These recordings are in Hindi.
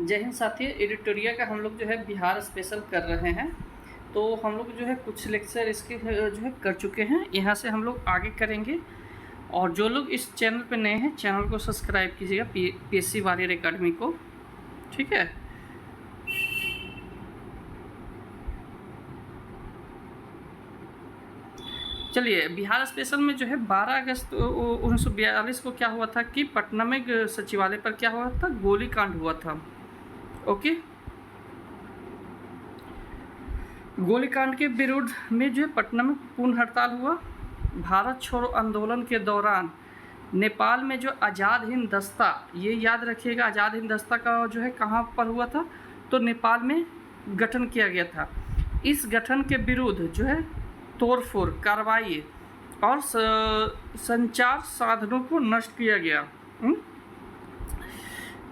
जय हिंद साथी, एडिटोरिया का हम लोग जो है बिहार स्पेशल कर रहे हैं। तो हम लोग जो है कुछ लेक्चर इसके जो है कर चुके हैं, यहाँ से हम लोग आगे करेंगे। और जो लोग इस चैनल पे नए हैं, चैनल को सब्सक्राइब कीजिएगा, पीएससी वॉरियर एकेडमी को। ठीक है। चलिए, बिहार स्पेशल में जो है 12 अगस्त 1942 को क्या हुआ था कि पटना में सचिवालय पर क्या हुआ था, गोलीकांड हुआ था। ओके। गोलीकांड के विरुद्ध में जो है पटना में पूर्ण हड़ताल हुआ। भारत छोड़ो आंदोलन के दौरान नेपाल में जो आज़ाद हिंद दस्ता, ये याद रखिएगा, आज़ाद हिंद दस्ता का जो है कहाँ पर हुआ था, तो नेपाल में गठन किया गया था। इस गठन के विरुद्ध जो है तोड़फोड़ कार्रवाई और संचार साधनों को नष्ट किया गया।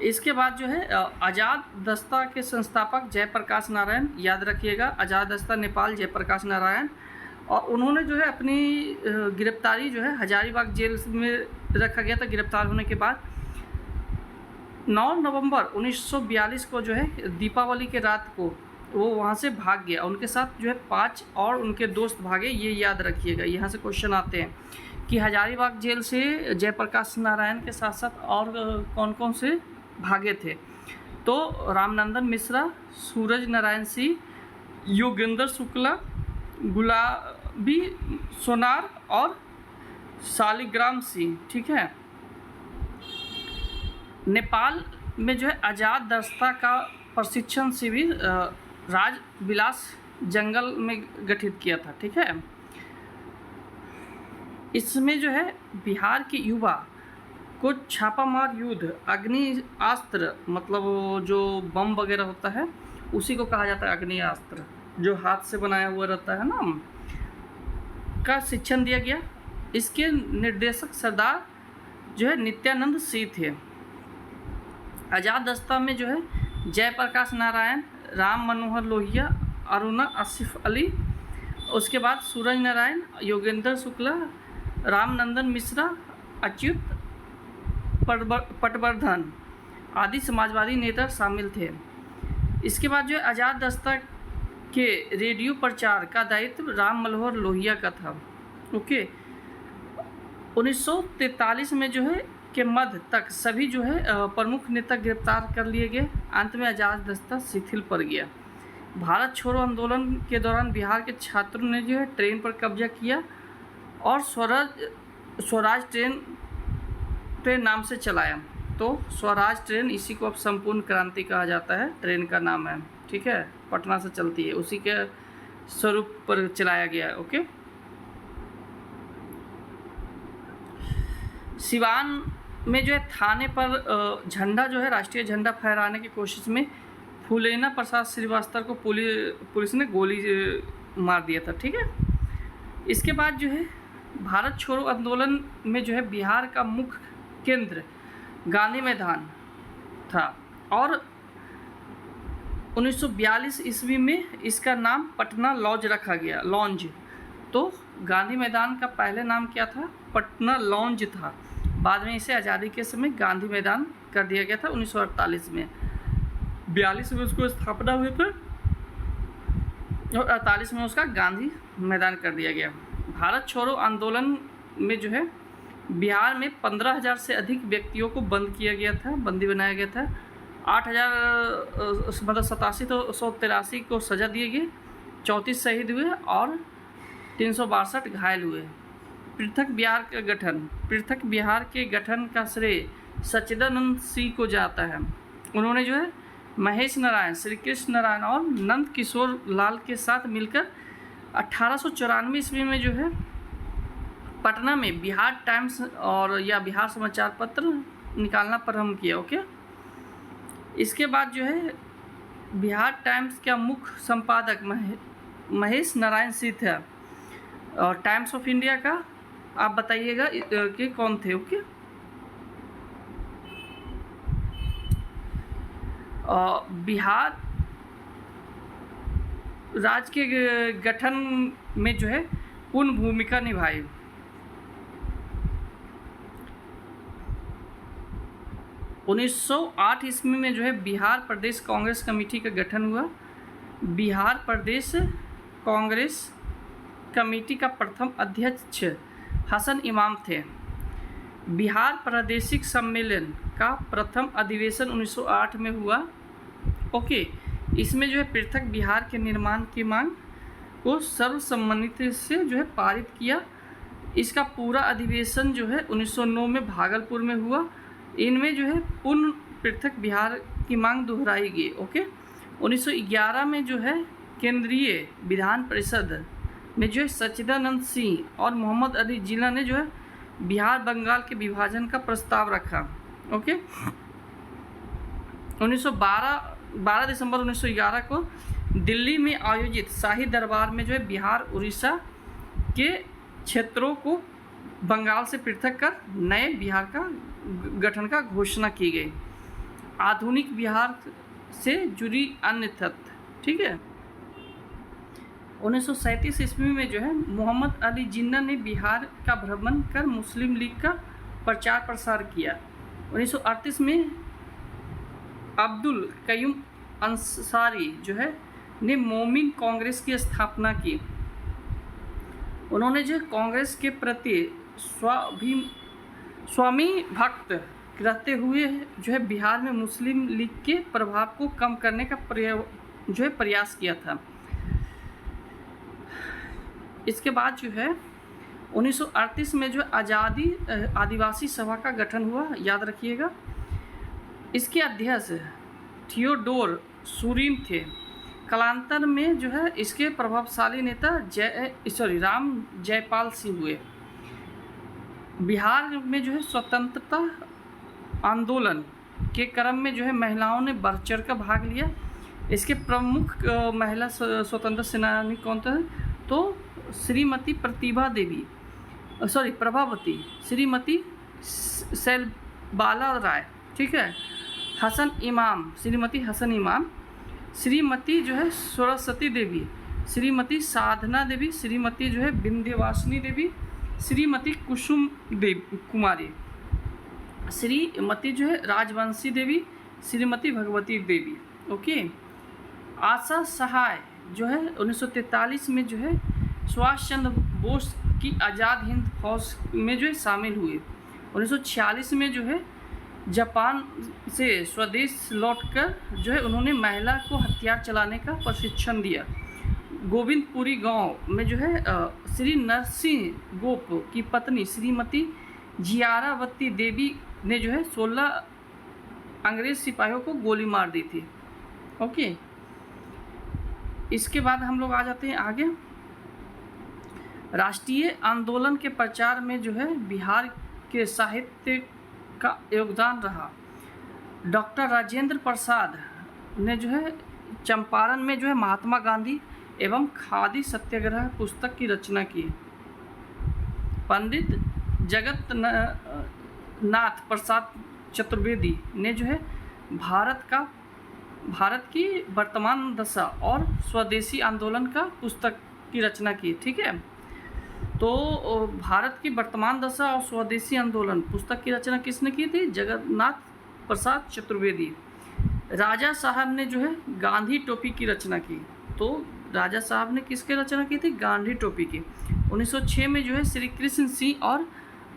इसके बाद जो है आज़ाद दस्ता के संस्थापक जयप्रकाश नारायण, याद रखिएगा, आज़ाद दस्ता नेपाल जयप्रकाश नारायण। और उन्होंने जो है अपनी गिरफ्तारी जो है हजारीबाग जेल में रखा गया था। गिरफ्तार होने के बाद 9 नवंबर 1942 को जो है दीपावली के रात को वो वहाँ से भाग गया। उनके साथ जो है 5 और उनके दोस्त भागे, ये याद रखिएगा। यहाँ से क्वेश्चन आते हैं कि हजारीबाग जेल से जयप्रकाश नारायण के साथ साथ और कौन कौन से भागे थे, तो रामनंदन मिश्रा, सूरज नारायण सिंह, योगेंद्र शुक्ला, गुलाबी सोनार और शालिग्राम सिंह। ठीक है। नेपाल में जो है आज़ाद दस्ता का प्रशिक्षण शिविर राजविलास जंगल में गठित किया था। ठीक है। इसमें जो है बिहार के युवा को छापामार युद्ध, अग्नि अस्त्र, मतलब जो बम वगैरह होता है उसी को कहा जाता है अग्नि अस्त्र, जो हाथ से बनाया हुआ रहता है ना, का शिक्षण दिया गया। इसके निर्देशक सरदार जो है नित्यानंद सिंह थे। आज़ाद दस्ता में जो है जयप्रकाश नारायण, राम मनोहर लोहिया, अरुणा आसिफ अली, उसके बाद सूरज नारायण, योगेंद्र शुक्ला, रामनंदन मिश्रा, अच्युत पटवर्धन आदि समाजवादी नेता शामिल थे। इसके बाद जो है आज़ाद दस्ता के रेडियो प्रचार का दायित्व राम मनोहर लोहिया का था। ओके। 1943 में जो है के मध्य तक सभी जो है प्रमुख नेता गिरफ्तार कर लिए गए। अंत में आज़ाद दस्ता शिथिल पड़ गया। भारत छोड़ो आंदोलन के दौरान बिहार के छात्रों ने जो है ट्रेन पर कब्जा किया और स्वराज ट्रेन नाम से चलाया। तो स्वराज ट्रेन, इसी को अब संपूर्ण क्रांति कहा जाता है, ट्रेन का नाम है। ठीक है। पटना से चलती है, उसी के स्वरूप पर चलाया गया। ओके। सिवान में जो है थाने पर झंडा जो है राष्ट्रीय झंडा फहराने की कोशिश में फूलेना प्रसाद श्रीवास्तव को पुलिस ने गोली मार दिया था। ठीक है। इसके बाद जो है भारत छोड़ो आंदोलन में जो है बिहार का मुख्य केंद्र गांधी मैदान था और 1942 ईस्वी में इसका नाम पटना लॉन्ज रखा गया। लॉन्ज, तो गांधी मैदान का पहले नाम क्या था, पटना लॉन्ज था। बाद में इसे आज़ादी के समय गांधी मैदान कर दिया गया था 1948 में। 42 में उसको स्थापना हुई थी और 48 में उसका गांधी मैदान कर दिया गया। भारत छोड़ो आंदोलन में जो है बिहार में 15,000 से अधिक व्यक्तियों को बंद किया गया था, बंदी बनाया गया था। 8,000 मतलब 8783 को सजा दिए गए, 34 शहीद हुए और 362 घायल हुए। पृथक बिहार के गठन का श्रेय सच्चिदानंद सिंह को जाता है। उन्होंने जो है महेश नारायण, श्री कृष्ण नारायण और नंद किशोर लाल के साथ मिलकर 1894 ईस्वी में जो है पटना में बिहार टाइम्स और या बिहार समाचार पत्र निकालना प्रारंभ किया। ओके। इसके बाद जो है बिहार टाइम्स का मुख्य संपादक महेश नारायण सिंह थे। और टाइम्स ऑफ इंडिया का आप बताइएगा कि कौन थे। ओके। बिहार राज्य के गठन में जो है पूर्ण भूमिका निभाई। 1908 ईस्वी में जो है बिहार प्रदेश कांग्रेस कमेटी का गठन हुआ। बिहार प्रदेश कांग्रेस कमेटी का प्रथम अध्यक्ष हसन इमाम थे। बिहार प्रादेशिक सम्मेलन का प्रथम अधिवेशन 1908 में हुआ। ओके, इसमें जो है पृथक बिहार के निर्माण की मांग को सर्वसम्मति से जो है पारित किया। इसका पूरा अधिवेशन जो है 1909 में भागलपुर में हुआ। इनमें जो है पूर्ण पृथक बिहार की मांग दोहराई गई। ओके, 1911 में जो है केंद्रीय विधान परिषद में जो है सच्चिदानंद सिंह और मोहम्मद अली जिन्ना ने जो है बिहार बंगाल के विभाजन का प्रस्ताव रखा। ओके, 12 दिसंबर 1911 को दिल्ली में आयोजित शाही दरबार में जो है बिहार उड़ीसा के क्षेत्रों को बंगाल से पृथक कर नए बिहार का गठन का घोषणा की गई। आधुनिक बिहार से जुड़ी अन्य तथ्य, ठीक है। 1937 ईस्वी में जो है मोहम्मद अली जिन्ना ने बिहार का भ्रमण कर मुस्लिम लीग का प्रचार प्रसार किया। 1938 में अब्दुल कयूम अंसारी जो है ने मोमिन कांग्रेस की स्थापना की। उन्होंने जो कांग्रेस के प्रति स्वामी भक्त रहते हुए जो है बिहार में मुस्लिम लीग के प्रभाव को कम करने का प्रयास किया था। इसके बाद जो है 1938 में जो आज़ादी आदिवासी सभा का गठन हुआ, याद रखिएगा। इसके अध्यक्ष थियोडोर सुरीम थे। कालांतर में जो है इसके प्रभावशाली नेता राम जयपाल सिंह हुए। बिहार में जो है स्वतंत्रता आंदोलन के क्रम में जो है महिलाओं ने बढ़ चढ़ कर भाग लिया। इसके प्रमुख महिला स्वतंत्र सेनानी कौन थे? तो श्रीमती प्रभावती, श्रीमती सैलबाला राय, ठीक है, हसन इमाम, श्रीमती हसन इमाम, श्रीमती जो है सरस्वती देवी, श्रीमती साधना देवी, श्रीमती जो है विंध्यवासिनी देवी, श्रीमती कुसुम देवी कुमारी, श्रीमती जो है राजवंशी देवी, श्रीमती भगवती देवी। ओके, आशा सहाय जो है 1943 में जो है सुभाष चंद्र बोस की आज़ाद हिंद फौज में जो है शामिल हुए। 1946 में जो है जापान से स्वदेश लौटकर जो है उन्होंने महिला को हथियार चलाने का प्रशिक्षण दिया। गोविंदपुरी गांव में जो है श्री नरसिंह गोप की पत्नी श्रीमती जियारावती देवी ने जो है 16 अंग्रेज सिपाहियों को गोली मार दी थी। ओके, इसके बाद हम लोग आ जाते हैं आगे। राष्ट्रीय आंदोलन के प्रचार में जो है बिहार के साहित्य का योगदान रहा। डॉक्टर राजेंद्र प्रसाद ने जो है चंपारण में जो है महात्मा गांधी एवं खादी सत्याग्रह पुस्तक की रचना की। पंडित जगत नाथ प्रसाद चतुर्वेदी ने जो है भारत की वर्तमान दशा और स्वदेशी आंदोलन का पुस्तक की रचना की। ठीक है, तो भारत की वर्तमान दशा और स्वदेशी आंदोलन पुस्तक की रचना किसने की थी? जगन्नाथ प्रसाद चतुर्वेदी। राजा साहब ने जो है गांधी टोपी की रचना की। तो राजा साहब ने किसकी रचना की थी? गांधी टोपी की। 1906 में जो है श्री कृष्ण सिंह और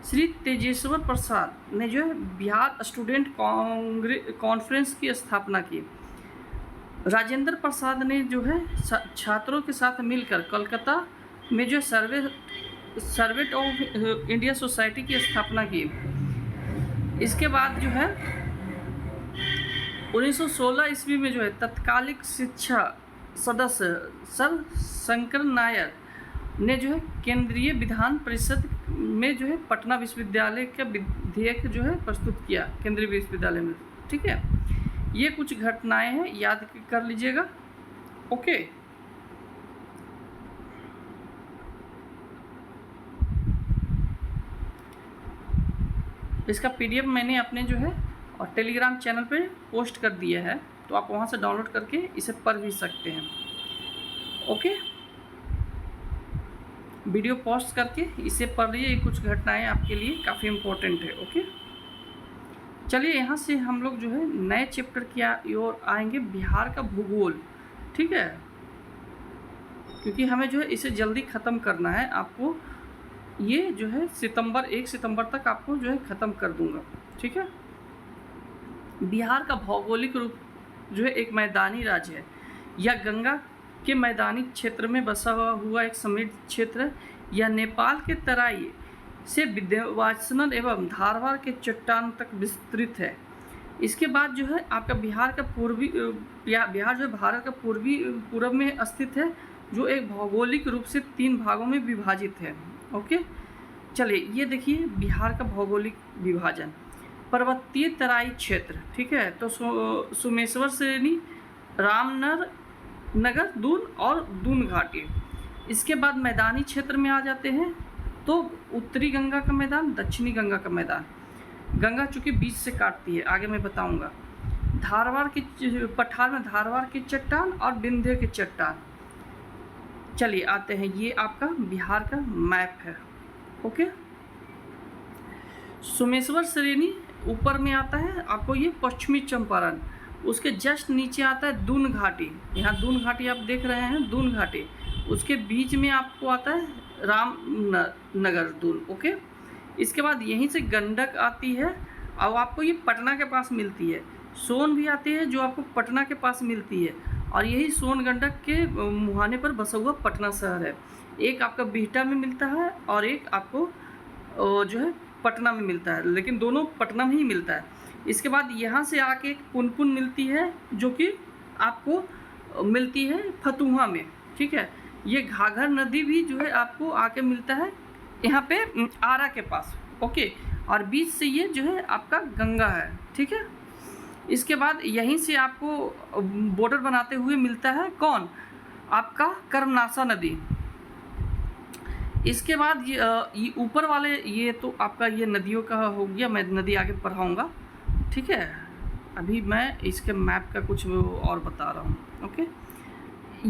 श्री तेजेश्वर प्रसाद ने जो है बिहार स्टूडेंट कॉन्फ्रेंस की स्थापना की। राजेंद्र प्रसाद ने जो है छात्रों के साथ मिलकर कलकत्ता में जो सर्वेंट ऑफ इंडिया सोसाइटी की स्थापना की। इसके बाद जो है 1916 ईस्वी में जो है तत्कालिक शिक्षा सदस्य सर शंकर नायर ने जो है केंद्रीय विधान परिषद में जो है पटना विश्वविद्यालय का विधेयक जो है प्रस्तुत किया केंद्रीय विश्वविद्यालय में। ठीक है, ये कुछ घटनाएं हैं, याद कर लीजिएगा। ओके, इसका पीडीएफ मैंने अपने जो है और टेलीग्राम चैनल पे पोस्ट कर दिया है, तो आप वहाँ से डाउनलोड करके इसे पढ़ भी सकते हैं। ओके, वीडियो पॉज करके इसे पढ़ लीजिए। ये कुछ घटनाएं आपके लिए काफ़ी इम्पोर्टेंट है। ओके, चलिए यहाँ से हम लोग जो है नए चैप्टर की ओर आएंगे, बिहार का भूगोल। ठीक है, क्योंकि हमें जो है इसे जल्दी ख़त्म करना है। आपको ये जो है 1 सितंबर तक आपको जो है ख़त्म कर दूंगा। ठीक है, बिहार का भौगोलिक रूप जो है एक मैदानी राज्य है, या गंगा के मैदानी क्षेत्र में बसा हुआ एक समृद्ध क्षेत्र है। यह नेपाल के तराई से विंध्याचल एवं धारवाड़ के चट्टान तक विस्तृत है। इसके बाद जो है आपका बिहार जो है भारत का पूर्व में स्थित है, जो एक भौगोलिक रूप से 3 भागों में विभाजित है। ओके, चलिए ये देखिए बिहार का भौगोलिक विभाजन। पर्वतीय तराई क्षेत्र, ठीक है, तो सोमेश्वर श्रेणी, रामनगर, दून और दून घाटी। इसके बाद मैदानी क्षेत्र में आ जाते हैं, तो उत्तरी गंगा का मैदान, दक्षिणी गंगा का मैदान। गंगा चूँकि बीच से काटती है, आगे मैं बताऊंगा। धारवाड़ की पठार में धारवाड़ की चट्टान और विंध्य की चट्टान। चलिए आते हैं, ये आपका बिहार का मैप है। ओके, सोमेश्वर श्रेणी ऊपर में आता है आपको, ये पश्चिमी चंपारण। उसके जस्ट नीचे आता है दून घाटी, यहाँ दून घाटी आप देख रहे हैं, दून घाटी। उसके बीच में आपको आता है रामनगर, दून। ओके, इसके बाद यहीं से गंडक आती है और आपको ये पटना के पास मिलती है। सोन भी आती है जो आपको पटना के पास मिलती है, और यही सोन गंडक के मुहाने पर बसा हुआ पटना शहर है। एक आपका बिहटा में मिलता है और एक आपको जो है पटना में मिलता है, लेकिन दोनों पटना में ही मिलता है। इसके बाद यहाँ से आके एक पुनपुन मिलती है, जो कि आपको मिलती है फतुहा में। ठीक है, ये घाघर नदी भी जो है आपको आके मिलता है यहाँ पे आरा के पास। ओके, और बीच से ये जो है आपका गंगा है। ठीक है, इसके बाद यहीं से आपको बॉर्डर बनाते हुए मिलता है कौन, आपका कर्मनाशा नदी। इसके बाद ये ऊपर वाले, ये तो आपका ये नदियों का हो गया, मैं नदी आगे पढ़ाऊँगा। ठीक है, अभी मैं इसके मैप का कुछ और बता रहा हूँ। ओके,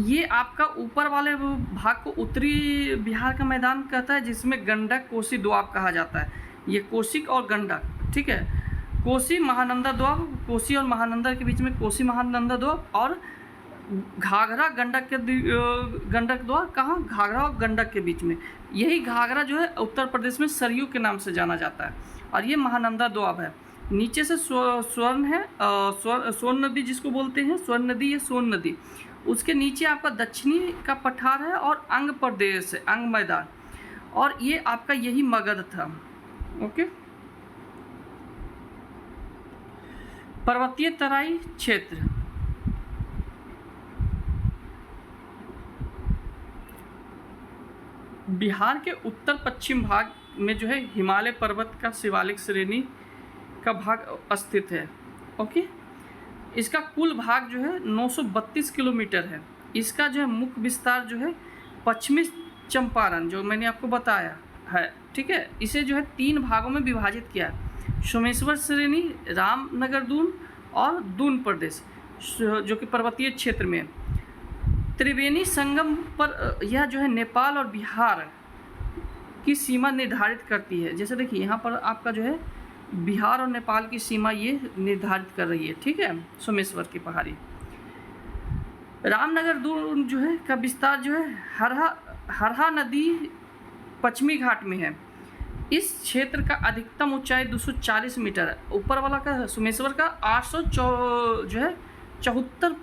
ये आपका ऊपर वाले भाग को उत्तरी बिहार का मैदान कहता है, जिसमें गंडक, कोसी, दोआब कहा जाता है। ये कोसिक और गंडक, ठीक है, कोसी महानंदा दोआब, कोसी और महानंदा के बीच में कोसी महानंदा दोआब, और घाघरा गंडक दोआब, कहाँ, घाघरा और गंडक के बीच में। यही घाघरा जो है उत्तर प्रदेश में सरयू के नाम से जाना जाता है, और ये महानंदा दोआब है। नीचे से स्वर्ण है, सोन नदी जिसको बोलते हैं, स्वर्ण नदी या सोन नदी। उसके नीचे आपका दक्षिणी का पठार है और अंग प्रदेश है, अंग मैदान, और ये आपका यही मगध था। ओके, पर्वतीय तराई क्षेत्र, बिहार के उत्तर पश्चिम भाग में जो है हिमालय पर्वत का शिवालिक श्रेणी का भाग स्थित है। ओके, इसका कुल भाग जो है 932 किलोमीटर है। इसका जो है मुख्य विस्तार जो है पश्चिमी चंपारण, जो मैंने आपको बताया है। ठीक है, इसे जो है 3 भागों में विभाजित किया है, सोमेश्वर श्रेणी, रामनगर, दून और दून प्रदेश, जो कि पर्वतीय क्षेत्र में। त्रिवेणी संगम पर यह जो है नेपाल और बिहार की सीमा निर्धारित करती है। जैसे देखिए यहाँ पर आपका जो है बिहार और नेपाल की सीमा ये निर्धारित कर रही है। ठीक है, सोमेश्वर की पहाड़ी। रामनगर दून जो है का विस्तार जो है हरहा नदी पश्चिमी घाट में है। इस क्षेत्र का अधिकतम ऊंचाई 240 मीटर है। ऊपर वाला का सोमेश्वर का 874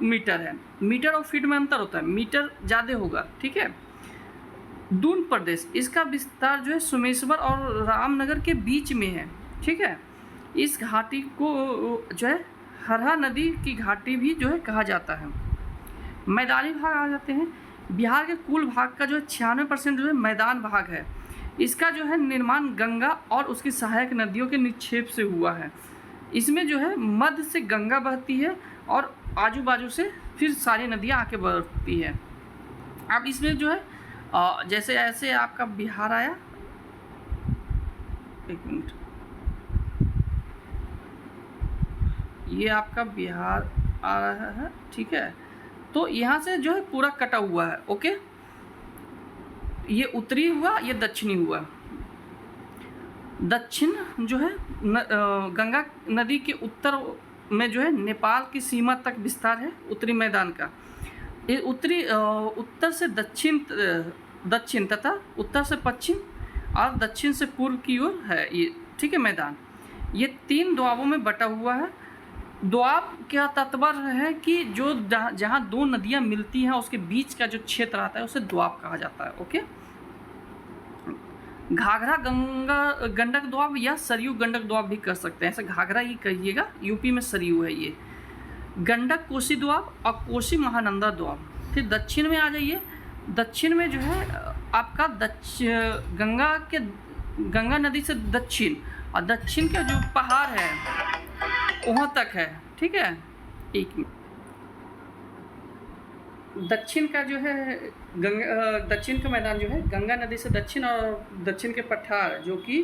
मीटर है। मीटर और फीट में अंतर होता है, मीटर ज़्यादा होगा। ठीक है, दून प्रदेश, इसका विस्तार जो है सोमेश्वर और रामनगर के बीच में है। ठीक है, इस घाटी को जो है हरहा नदी की घाटी भी जो है कहा जाता है। मैदानी भाग आ जाते हैं। बिहार के कुल भाग का जो है 96% जो है मैदान भाग है। इसका जो है निर्माण गंगा और उसकी सहायक नदियों के निक्षेप से हुआ है। इसमें जो है मध्य से गंगा बहती है और आजू बाजू से फिर सारी नदियाँ आके बहती है। अब इसमें जो है जैसे ऐसे आपका बिहार आया, एक मिनट, ये आपका बिहार आ रहा है। ठीक है, तो यहाँ से जो है पूरा कटा हुआ है। ओके, ये उत्तरी हुआ, ये दक्षिणी हुआ। दक्षिण जो है गंगा नदी के उत्तर में जो है नेपाल की सीमा तक विस्तार है उत्तरी मैदान का। ये उत्तर से दक्षिण तथा उत्तर से पश्चिम और दक्षिण से पूर्व की ओर है ये, ठीक है, मैदान। ये 3 दोआबों में बटा हुआ है। दोआब क्या तात्पर्य है कि जो जहाँ 2 नदियाँ मिलती हैं उसके बीच का जो क्षेत्र आता है उसे दोआब कहा जाता है। ओके, घाघरा गंडक दोआब या सरयू गंडक दोआब भी कर सकते हैं, ऐसे घाघरा ही कहिएगा, यूपी में सरयू है ये। गंडक कोसी दोआब और कोसी महानंदा दोआब। फिर दक्षिण में आ जाइए। दक्षिण में जो है आपका गंगा नदी से दक्षिण और दक्षिण के जो पहाड़ है वहाँ तक है, ठीक है। एक दक्षिण का जो है दक्षिण का मैदान जो है गंगा नदी से दक्षिण और दक्षिण के पठार जो कि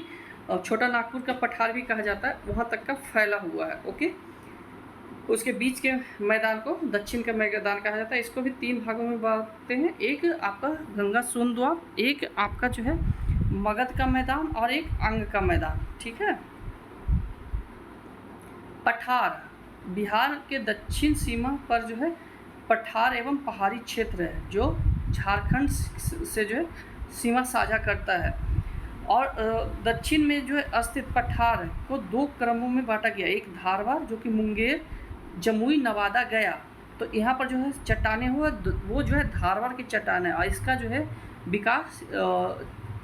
छोटा नागपुर का पठार भी कहा जाता है वहाँ तक का फैला हुआ है। ओके, उसके बीच के मैदान को दक्षिण का मैदान कहा जाता है। इसको भी 3 भागों में बांटते हैं, एक आपका गंगा सोन दोआब, एक आपका जो है मगध का मैदान और एक अंग का मैदान, ठीक है। पठार बिहार के दक्षिण सीमा पर जो है पठार एवं पहाड़ी क्षेत्र है जो झारखंड से जो है सीमा साझा करता है। और दक्षिण में जो है स्थित पठार को 2 क्रमों में बांटा गया, एक धारवाड़ जो कि मुंगेर, जमुई, नवादा, गया। तो यहाँ पर जो है चट्टानें हुआ वो जो है धारवाड़ की चट्टान है और इसका जो है विकास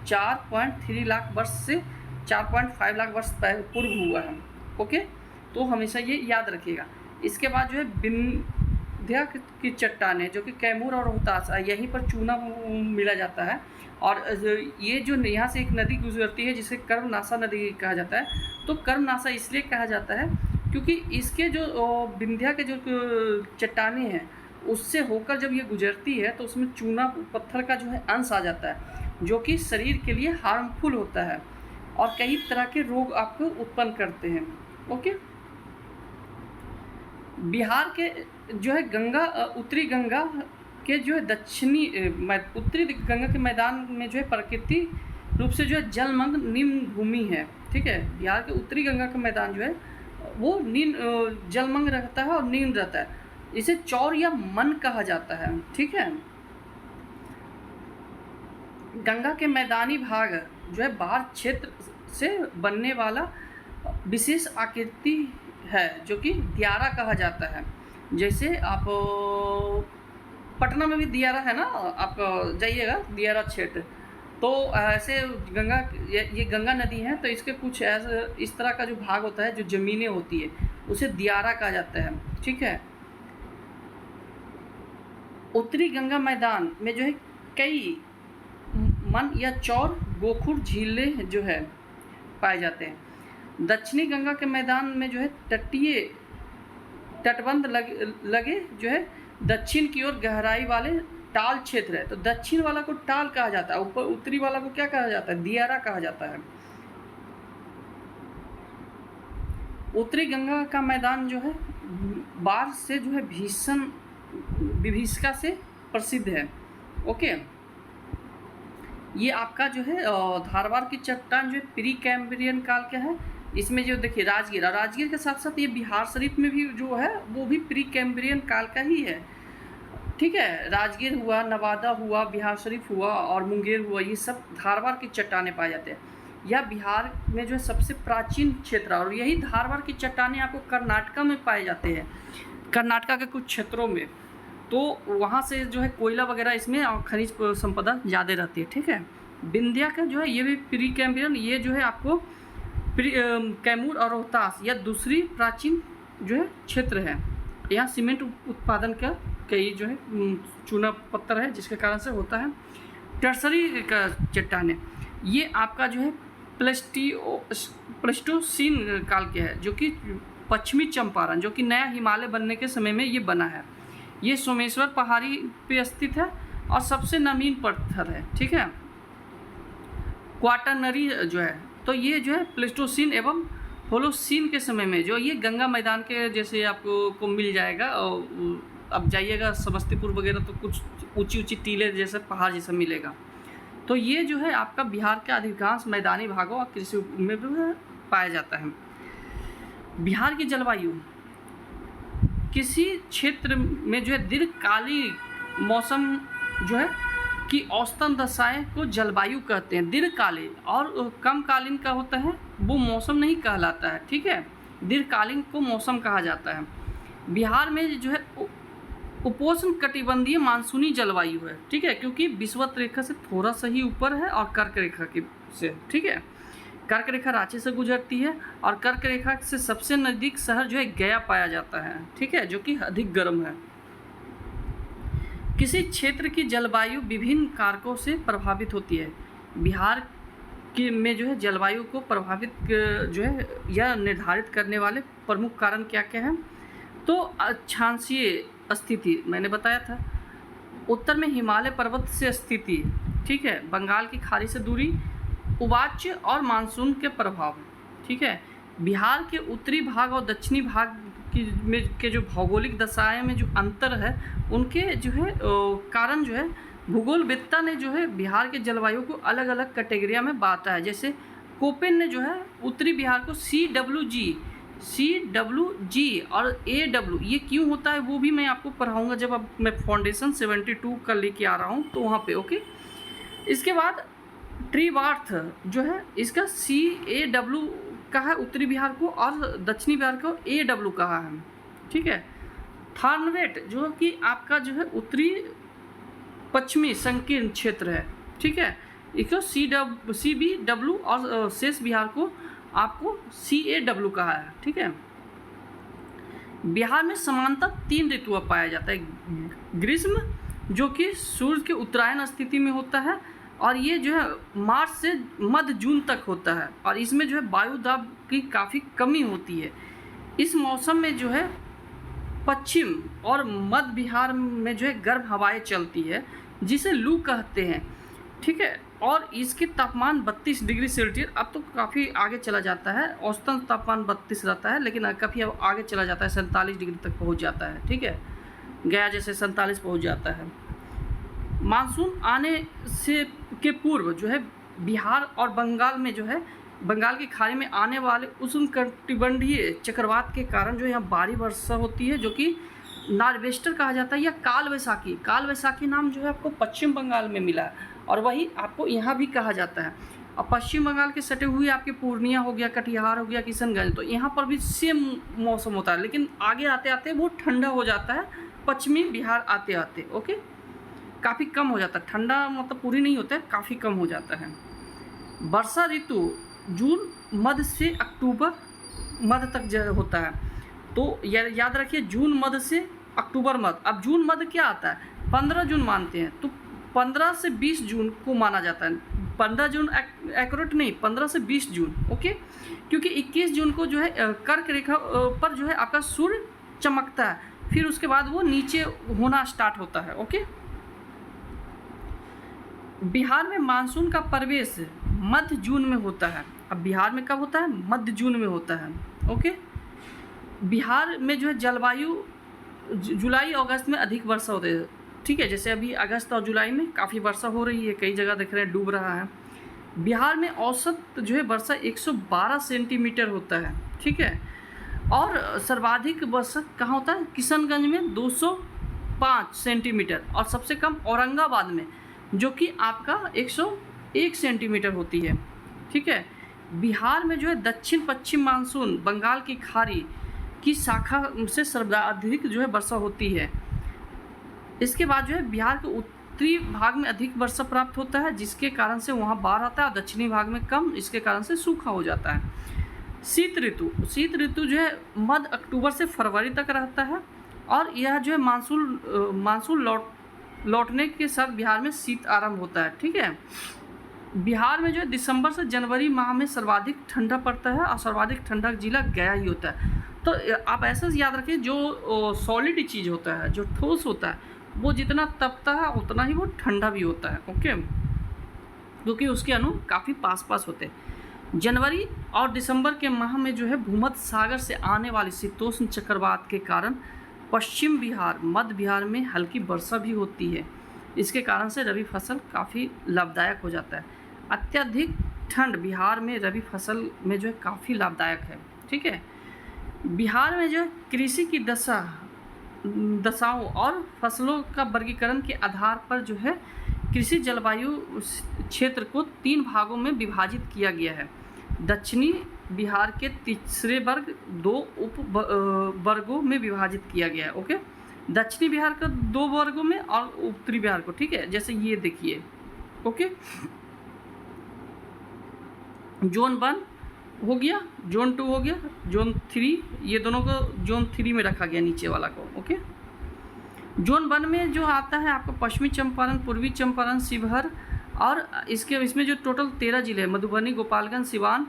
4.3 लाख वर्ष से 4.5 लाख वर्ष पूर्व हुआ है। ओके, तो हमेशा ये याद रखिएगा। इसके बाद जो है विंध्या की चट्टानें जो कि कैमूर और रोहतास यहीं पर चूना मिला जाता है। और ये जो यहाँ से एक नदी गुजरती है जिसे कर्मनासा नदी कहा जाता है। तो कर्मनासा इसलिए कहा जाता है क्योंकि इसके जो विंध्या के जो चट्टानें हैं उससे होकर जब ये गुजरती है तो उसमें चूना पत्थर का जो है अंश आ जाता है जो कि शरीर के लिए हार्मफुल होता है और कई तरह के रोग आपको उत्पन्न करते हैं। ओके, बिहार के जो है उत्तरी गंगा के जो है उत्तरी गंगा के मैदान में जो है प्राकृतिक रूप से जो है जलमग्न निम्न भूमि है, ठीक है। बिहार के उत्तरी गंगा का मैदान जो है वो जलमग्न रहता है और नींद रहता है, इसे चौर या मन कहा जाता है, ठीक है। गंगा के मैदानी भाग जो है बाढ़ क्षेत्र से बनने वाला विशेष आकृति है जो कि दियारा कहा जाता है। जैसे आप पटना में भी दियारा है ना, आप जाइएगा दियारा क्षेत्र, तो ऐसे ये गंगा नदी है तो इसके कुछ इस तरह का जो भाग होता है जो ज़मीनें होती है उसे दियारा कहा जाता है, ठीक है। उत्तरी गंगा मैदान में जो है कई मन या चौर गोखुर झीलें जो है पाए जाते हैं। दक्षिणी गंगा के मैदान में जो है तटबंध लगे जो है दक्षिण की ओर गहराई वाले टाल क्षेत्र है। तो दक्षिण वाला को टाल कहा जाता है, ऊपर उत्तरी वाला को क्या कहा जाता है, दियारा कहा जाता है। उत्तरी गंगा का मैदान जो है बाढ़ से जो है भीषण विभीषिका से प्रसिद्ध है। ओके, ये आपका जो है धारवाड़ की चट्टान जो है प्री कैम्ब्रियन काल का है। इसमें जो देखिए राजगीर के साथ साथ ये बिहार शरीफ में भी जो है वो भी प्री कैम्ब्रियन काल का ही है, ठीक है। राजगीर हुआ, नवादा हुआ, बिहार शरीफ हुआ और मुंगेर हुआ, ये सब धारवाड़ की चट्टानें पाए जाते हैं। यह बिहार में जो है सबसे प्राचीन क्षेत्र है और यही धारवाड़ की चट्टानें आपको कर्नाटका में पाए जाते हैं, कर्नाटका के कुछ क्षेत्रों में। तो वहाँ से जो है कोयला वगैरह इसमें और खनिज संपदा ज़्यादा रहती है, ठीक है। विंध्या का जो है ये भी प्री कैम्ब्रियन, ये जो है आपको कैमूर और रोहतास या दूसरी प्राचीन जो है क्षेत्र है। यहाँ सीमेंट उत्पादन का कई जो है चूना पत्थर है जिसके कारण से होता है। टर्सरी का चट्टान है, ये आपका जो है प्लेस्टोसीन काल के है जो कि पश्चिमी चंपारण जो कि नया हिमालय बनने के समय में ये बना है। ये सोमेश्वर पहाड़ी पे स्थित है और सबसे नवीन पत्थर है, ठीक है। क्वाटरनरी जो है तो ये जो है प्लेस्टोसीन एवं होलोसीन के समय में जो ये गंगा मैदान के जैसे आपको मिल जाएगा। और अब जाइएगा समस्तीपुर वगैरह तो कुछ ऊंची टीले जैसे पहाड़ जैसा मिलेगा। तो ये जो है आपका बिहार के अधिकांश मैदानी भागों और कृषि में भी पाया जाता है। बिहार की जलवायु किसी क्षेत्र में जो है दीर्घकालीन मौसम जो है कि औसतन दशाएं को जलवायु कहते हैं। दीर्घकालीन और कमकालीन का होता है वो मौसम नहीं कहलाता है, ठीक है। दीर्घकालीन को मौसम कहा जाता है। बिहार में जो है उपोष्ण कटिबंधीय मानसूनी जलवायु है, ठीक है, क्योंकि विषुवत रेखा से थोड़ा सा ही ऊपर है और कर्क रेखा के से, ठीक है। कर्क रेखा रांची से गुजरती है और कर्क रेखा से सबसे नज़दीक शहर जो है गया पाया जाता है, ठीक है, जो कि अधिक गर्म है। किसी क्षेत्र की जलवायु विभिन्न कारकों से प्रभावित होती है। बिहार के में जो है जलवायु को प्रभावित जो है या निर्धारित करने वाले प्रमुख कारण क्या क्या हैं? तो अक्षांशीय स्थिति मैंने बताया था, उत्तर में हिमालय पर्वत से स्थिति, ठीक है, बंगाल की खाड़ी से दूरी, उवाच्य और मानसून के प्रभाव, ठीक है। बिहार के उत्तरी भाग और दक्षिणी भाग के जो भौगोलिक दशाएं में जो अंतर है उनके जो है कारण जो है भूगोलवेत्ता ने जो है बिहार के जलवायु को अलग अलग कैटेगरिया में बांटा है। जैसे कोपेन ने जो है उत्तरी बिहार को CWG और AW ये क्यों होता है वो भी मैं आपको पढ़ाऊँगा जब अब मैं फाउंडेशन 72 का लेके आ रहा हूँ तो वहाँ पे, ओके। इसके बाद ट्रीवार्थ जो है इसका CAW कहा है उत्तरी बिहार को और दक्षिणी बिहार को AW कहा है, ठीक है। थार्नवेट जो कि आपका जो है उत्तरी पश्चिमी संकीर्ण क्षेत्र है, ठीक है, इसको CBW और शेष बिहार को आपको CAW कहा है, ठीक है। बिहार में समानतः 3 ऋतु पाया जाता है। ग्रीष्म जो कि सूर्य के उत्तरायण स्थिति में होता है और ये जो है मार्च से मध्य जून तक होता है और इसमें जो है वायु दाब की काफ़ी कमी होती है। इस मौसम में जो है पश्चिम और मध्य बिहार में जो है गर्म हवाएं चलती है जिसे लू कहते हैं, ठीक है, और इसके तापमान 32 डिग्री सेल्सियस, अब तो काफ़ी आगे चला जाता है, औसतन तापमान 32 रहता है लेकिन काफ़ी अब आगे चला जाता है, 47 डिग्री तक पहुंच जाता है, ठीक है, गया जैसे 47 पहुंच जाता है। मानसून आने से के पूर्व जो है बिहार और बंगाल में जो है बंगाल की खाड़ी में आने वाले उष्णकटिबंधीय चक्रवात के कारण जो यहाँ भारी वर्षा होती है जो कि नॉर्वेस्टर कहा जाता है या काल वैसाखी नाम जो है आपको पश्चिम बंगाल में मिला है और वही आपको यहाँ भी कहा जाता है। और पश्चिम बंगाल के सटे हुए आपके पूर्णिया हो गया, कटिहार हो गया, किशनगंज, तो यहाँ पर भी सेम मौसम होता है लेकिन आगे आते आते वो ठंडा हो जाता है, पश्चिमी बिहार आते आते, ओके, काफ़ी कम हो जाता है, ठंडा मतलब पूरी नहीं होता है, काफ़ी कम हो जाता है। वर्षा ऋतु जून मध्य से अक्टूबर मध्य तक होता है, तो याद रखिए जून मध्य से अक्टूबर मध्य। अब जून मध्य क्या आता है? 15 जून मानते हैं, तो 15 से 20 जून को माना जाता है। 15 जून एक्यूरेट नहीं, 15 से 20 जून, ओके, क्योंकि 21 जून को जो है कर्क रेखा पर जो है आपका सूर्य चमकता है, फिर उसके बाद वो नीचे होना स्टार्ट होता है, ओके। बिहार में मानसून का प्रवेश मध्य जून में होता है। अब बिहार में कब होता है? मध्य जून में होता है, ओके। बिहार में जो है जलवायु जुलाई अगस्त में अधिक वर्षा होती है, ठीक है, जैसे अभी अगस्त और जुलाई में काफ़ी वर्षा हो रही है, कई जगह देख रहे हैं डूब रहा है। बिहार में औसत जो है वर्षा 112 सेंटीमीटर होता है, ठीक है, और सर्वाधिक वर्षा कहाँ होता है? किशनगंज में 205 सेंटीमीटर और सबसे कम औरंगाबाद में जो कि आपका 101 सेंटीमीटर होती है, ठीक है। बिहार में जो है दक्षिण पश्चिम मानसून बंगाल की खाड़ी की शाखा से सर्वाधिक जो है वर्षा होती है। इसके बाद जो है बिहार के उत्तरी भाग में अधिक वर्षा प्राप्त होता है जिसके कारण से वहाँ बाढ़ आता है और दक्षिणी भाग में कम, इसके कारण से सूखा हो जाता है। शीत ऋतु जो है मध्य अक्टूबर से फरवरी तक रहता है और यह जो है मानसून लौटने के साथ बिहार में शीत आरंभ होता है, ठीक है। बिहार में जो है दिसंबर से जनवरी माह में सर्वाधिक ठंडा पड़ता है और सर्वाधिक ठंडा जिला गया ही होता है। तो आप ऐसा याद रखिए जो सॉलिड चीज़ होता है, जो ठोस होता है, वो जितना तपता है उतना ही वो ठंडा भी होता है, ओके, क्योंकि उसके अणु काफ़ी पास होते हैं। जनवरी और दिसंबर के माह में जो है भूमध्य सागर से आने वाली शीतोष्ण चक्रवात के कारण पश्चिम बिहार, मध्य बिहार में हल्की वर्षा भी होती है। इसके कारण से रबी फसल काफ़ी लाभदायक हो जाता है। अत्यधिक ठंड बिहार में रबी फसल में जो है काफ़ी लाभदायक है। ठीक है, बिहार में जो है कृषि की दशाओं और फसलों का वर्गीकरण के आधार पर जो है कृषि जलवायु क्षेत्र को 3 भागों में विभाजित किया गया है। दक्षिणी बिहार के तीसरे वर्ग 2 उप वर्गों में विभाजित किया गया है। ओके, दक्षिणी बिहार का 2 वर्गों में और उत्तरी बिहार को, ठीक है, जैसे ये देखिए। ओके, जोन 1 हो गया, जोन 2 हो गया, जोन 3, ये दोनों को जोन 3 में रखा गया, नीचे वाला को। ओके, जोन 1 में जो आता है आपको पश्चिमी चंपारण, पूर्वी चंपारण, शिवहर और इसमें जो टोटल 13 जिले हैं, मधुबनी, गोपालगंज, सिवान,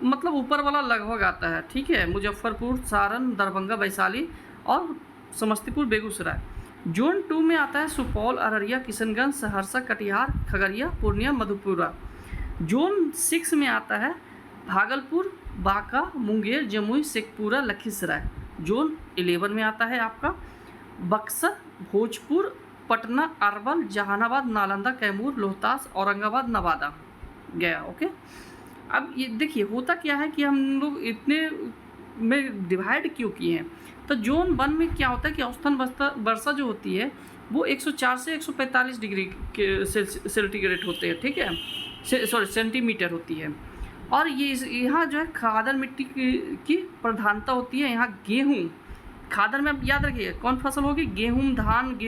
मतलब ऊपर वाला लगभग आता है। ठीक है, मुजफ्फरपुर, सारण, दरभंगा, वैशाली और समस्तीपुर, बेगूसराय। जोन 2 में आता है सुपौल, अररिया, किशनगंज, सहरसा, कटिहार, खगड़िया, पूर्णिया, मधेपुरा। जोन 6 में आता है भागलपुर, बांका, मुंगेर, जमुई, शेखपुरा, लखीसराय। जोन 11 में आता है आपका बक्सर, भोजपुर, पटना, अरवल, जहानाबाद, नालंदा, कैमूर, रोहतास, औरंगाबाद, नवादा, गया। ओके, अब ये देखिए होता क्या है कि हम लोग इतने में डिवाइड क्यों किए हैं। तो जोन 1 में क्या होता है कि औसतन वर्षा जो होती है वो 104 से 145 डिग्री के सेंटीग्रेड होते हैं। ठीक है, सेंटीमीटर होती है। और ये यहाँ जो है खादर मिट्टी की प्रधानता होती है। यहाँ गेहूँ, खादर में आप याद रखिए कौन फसल होगी, गेहूँ, धान,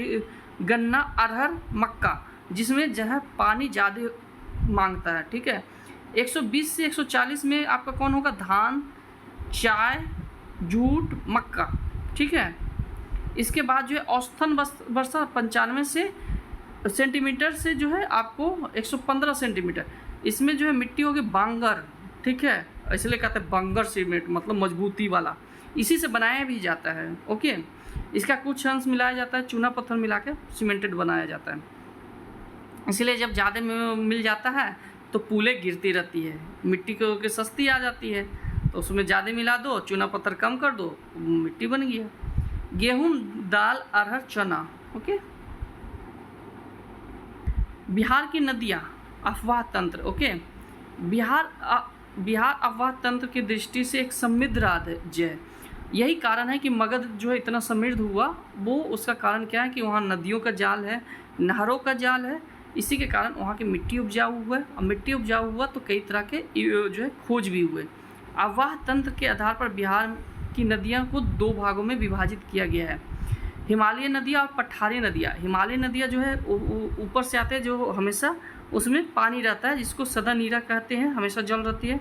गन्ना, अरहर, मक्का, जिसमें जो है पानी ज़्यादा मांगता है। ठीक है, 120 से 140 में आपका कौन होगा, धान, चाय, जूट, मक्का। ठीक है, इसके बाद जो है औसतन वर्षा 95 से सेंटीमीटर से जो है आपको 115 सेंटीमीटर। इसमें जो है मिट्टी होगी बांगर। ठीक है, इसलिए कहते हैं बांगर सीमेंट, मतलब मजबूती वाला, इसी से बनाया भी जाता है। ओके, इसका कुछ अंश मिलाया जाता है, चूना पत्थर मिला के सीमेंटेड बनाया जाता है। इसलिए जब ज़्यादा मिल जाता है तो पुले गिरती रहती है, मिट्टी को सस्ती आ जाती है, तो उसमें ज़्यादा मिला दो, चूना पत्थर कम कर दो, मिट्टी बन गया। गेहूँ, दाल, अरहर, चना। ओके, बिहार की नदियाँ, अफवाह तंत्र। ओके, बिहार अफवाह तंत्र की दृष्टि से एक समृद्ध राज्य है। यही कारण है कि मगध जो है इतना समृद्ध हुआ, वो उसका कारण क्या है कि वहाँ नदियों का जाल है, नहरों का जाल है। इसी के कारण वहाँ की मिट्टी उपजाऊ हुआ है, और मिट्टी उपजाऊ हुआ तो कई तरह के जो है खोज भी हुए। अफवाह तंत्र के आधार पर बिहार की नदियाँ को 2 भागों में विभाजित किया गया है, हिमालयी नदियाँ और पठारी नदियाँ। हिमालयी नदियाँ जो है ऊपर से आते हैं, जो हमेशा उसमें पानी रहता है, जिसको सदा नीरा कहते हैं, हमेशा जल रहती है।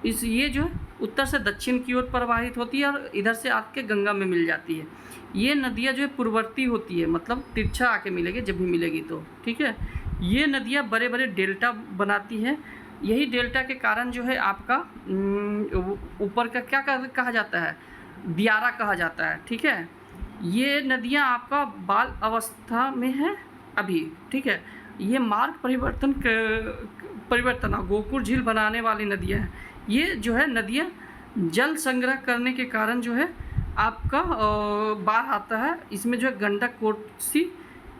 ये जो है उत्तर से दक्षिण की ओर प्रवाहित होती है और इधर से आके गंगा में मिल जाती है। ये नदियाँ जो है पूर्ववर्ती होती है, मतलब तिरछा आके मिलेगी जब भी मिलेगी तो। ठीक है, ये नदियाँ बड़े बड़े डेल्टा बनाती हैं। यही डेल्टा के कारण जो है आपका ऊपर का क्या कहा जाता है, दियारा कहा जाता है। ठीक है, ये नदियाँ आपका बाल अवस्था में है अभी। ठीक है, ये मार्ग परिवर्तन गोकुल झील बनाने वाली नदियाँ हैं। ये जो है नदियाँ जल संग्रह करने के कारण जो है आपका बाढ़ आता है। इसमें जो है गंडक, कोसी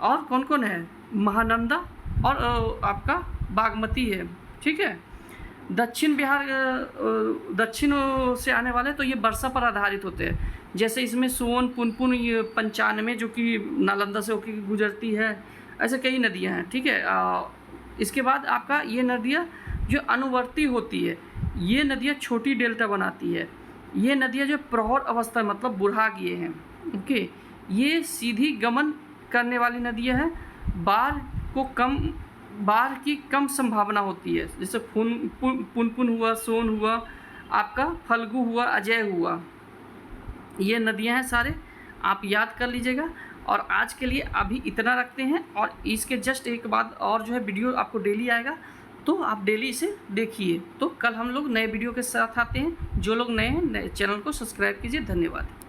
और कौन कौन है, महानंदा और आपका बागमती है। ठीक है, दक्षिण से आने वाले तो ये वर्षा पर आधारित होते हैं। जैसे इसमें सोन, पुनपुन, ये 95 जो कि नालंदा से होकर गुजरती है, ऐसे कई नदियां हैं। ठीक है, इसके बाद आपका ये नदियां जो अनुवर्ती होती है, ये नदियां छोटी डेल्टा बनाती है। ये नदियां जो प्रौढ़ अवस्था मतलब बुढ़ा गए हैं। ओके, ये सीधी गमन करने वाली नदियां हैं। बाढ़ की कम संभावना होती है, जैसे पुनपुन हुआ, सोन हुआ, आपका फल्गु हुआ, अजय हुआ, ये नदियां हैं सारे, आप याद कर लीजिएगा। और आज के लिए अभी इतना रखते हैं, और इसके जस्ट एक बाद और जो है वीडियो आपको डेली आएगा, तो आप डेली इसे देखिए। तो कल हम लोग नए वीडियो के साथ आते हैं। जो लोग नए हैं, नए चैनल को सब्सक्राइब कीजिए। धन्यवाद।